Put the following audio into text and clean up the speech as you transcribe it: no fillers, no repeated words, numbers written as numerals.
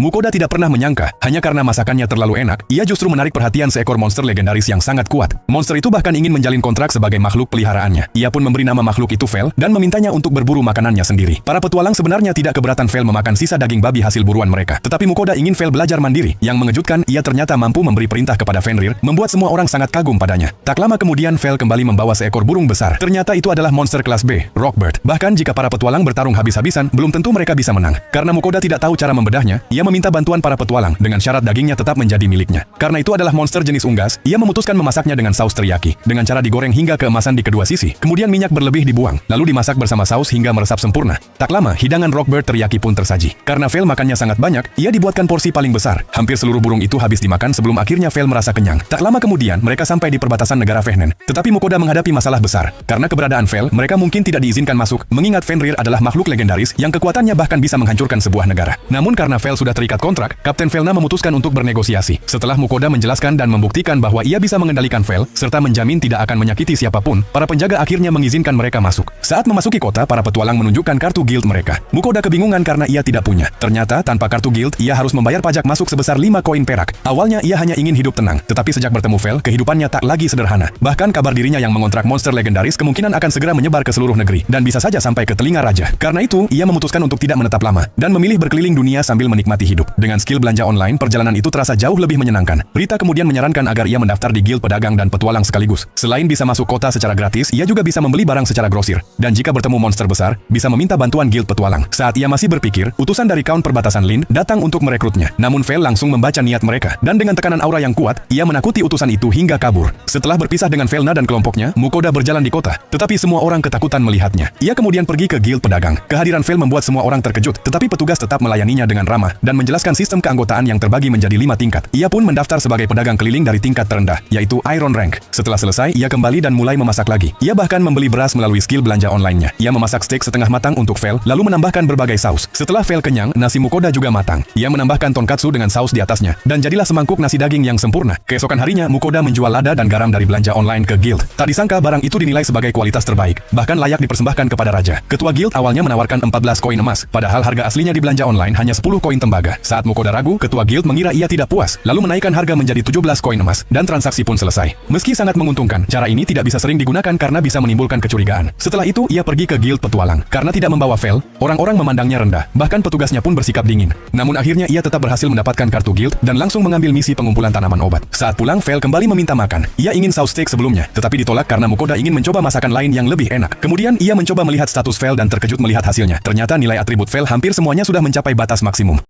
Mukoda tidak pernah menyangka, hanya karena masakannya terlalu enak, ia justru menarik perhatian seekor monster legendaris yang sangat kuat. Monster itu bahkan ingin menjalin kontrak sebagai makhluk peliharaannya. Ia pun memberi nama makhluk itu Vel dan memintanya untuk berburu makanannya sendiri. Para petualang sebenarnya tidak keberatan Vel memakan sisa daging babi hasil buruan mereka. Tetapi Mukoda ingin Vel belajar mandiri. Yang mengejutkan, ia ternyata mampu memberi perintah kepada Fenrir, membuat semua orang sangat kagum padanya. Tak lama kemudian Vel kembali membawa seekor burung besar. Ternyata itu adalah monster kelas B, Rockbird. Bahkan jika para petualang bertarung habis-habisan, belum tentu mereka bisa menang. Karena Mukoda tidak tahu cara membedahnya, ia meminta bantuan para petualang dengan syarat dagingnya tetap menjadi miliknya. Karena itu adalah monster jenis unggas, ia memutuskan memasaknya dengan saus teriyaki. Dengan cara digoreng hingga keemasan di kedua sisi, kemudian minyak berlebih dibuang, lalu dimasak bersama saus hingga meresap sempurna. Tak lama, hidangan Rockbird teriyaki pun tersaji. Karena Vel makannya sangat banyak, ia dibuatkan porsi paling besar. Hampir seluruh burung itu habis dimakan sebelum akhirnya Vel merasa kenyang. Tak lama kemudian, mereka sampai di perbatasan negara Vehnen. Tetapi Mukoda menghadapi masalah besar. Karena keberadaan Vel, mereka mungkin tidak diizinkan masuk, mengingat Fenrir adalah makhluk legendaris yang kekuatannya bahkan bisa menghancurkan sebuah negara. Namun karena Vel sudah terikat kontrak, Kapten Velna memutuskan untuk bernegosiasi. Setelah Mukoda menjelaskan dan membuktikan bahwa ia bisa mengendalikan Vel, serta menjamin tidak akan menyakiti siapapun, para penjaga akhirnya mengizinkan mereka masuk. Saat memasuki kota, para petualang menunjukkan kartu guild mereka. Mukoda kebingungan karena ia tidak punya. Ternyata, tanpa kartu guild, ia harus membayar pajak masuk sebesar 5 koin perak. Awalnya ia hanya ingin hidup tenang, tetapi sejak bertemu Vel, kehidupannya tak lagi sederhana. Bahkan kabar dirinya yang mengontrak monster legendaris kemungkinan akan segera menyebar ke seluruh negeri, dan bisa saja sampai ke telinga raja. Karena itu, ia memutuskan untuk tidak menetap lama, dan memilih berkeliling dunia sambil menikmati hidup. Dengan skill belanja online, perjalanan itu terasa jauh lebih menyenangkan. Rita kemudian menyarankan agar ia mendaftar di guild pedagang dan petualang sekaligus. Selain bisa masuk kota secara gratis, ia juga bisa membeli barang secara grosir. Dan jika bertemu monster besar, bisa meminta bantuan guild petualang. Saat ia masih berpikir, utusan dari kaun perbatasan Lin datang untuk merekrutnya. Namun Vel langsung membaca niat mereka, dan dengan tekanan aura yang kuat, ia menakuti utusan itu hingga kabur. Setelah berpisah dengan Velna dan kelompoknya, Mukoda berjalan di kota. Tetapi semua orang ketakutan melihatnya. Ia kemudian pergi ke guild pedagang. Kehadiran Vel membuat semua orang terkejut, tetapi petugas tetap melayaninya dengan ramah dan menjelaskan sistem keanggotaan yang terbagi menjadi 5 tingkat. Ia pun mendaftar sebagai pedagang keliling dari tingkat terendah, yaitu Iron Rank. Setelah selesai, ia kembali dan mulai memasak lagi. Ia bahkan membeli beras melalui skill belanja online-nya. Ia memasak steak setengah matang untuk Vel, lalu menambahkan berbagai saus. Setelah Vel kenyang, nasi Mukoda juga matang. Ia menambahkan tonkatsu dengan saus di atasnya, dan jadilah semangkuk nasi daging yang sempurna. Keesokan harinya, Mukoda menjual lada dan garam dari belanja online ke guild. Tak disangka barang itu dinilai sebagai kualitas terbaik, bahkan layak dipersembahkan kepada raja. Ketua guild awalnya menawarkan 14 koin emas, padahal harga aslinya di belanja online hanya 10 koin tembaga. Saat Mukoda ragu, ketua guild mengira ia tidak puas, lalu menaikkan harga menjadi 17 koin emas, dan transaksi pun selesai. Meski sangat menguntungkan, cara ini tidak bisa sering digunakan karena bisa menimbulkan kecurigaan. Setelah itu, ia pergi ke guild petualang. Karena tidak membawa Vel, orang-orang memandangnya rendah, bahkan petugasnya pun bersikap dingin. Namun akhirnya ia tetap berhasil mendapatkan kartu guild dan langsung mengambil misi pengumpulan tanaman obat. Saat pulang, Vel kembali meminta makan. Ia ingin saus steak sebelumnya, tetapi ditolak karena Mukoda ingin mencoba masakan lain yang lebih enak. Kemudian ia mencoba melihat status Vel dan terkejut melihat hasilnya. Ternyata nilai atribut Vel hampir semuanya sudah mencapai batas maksimum.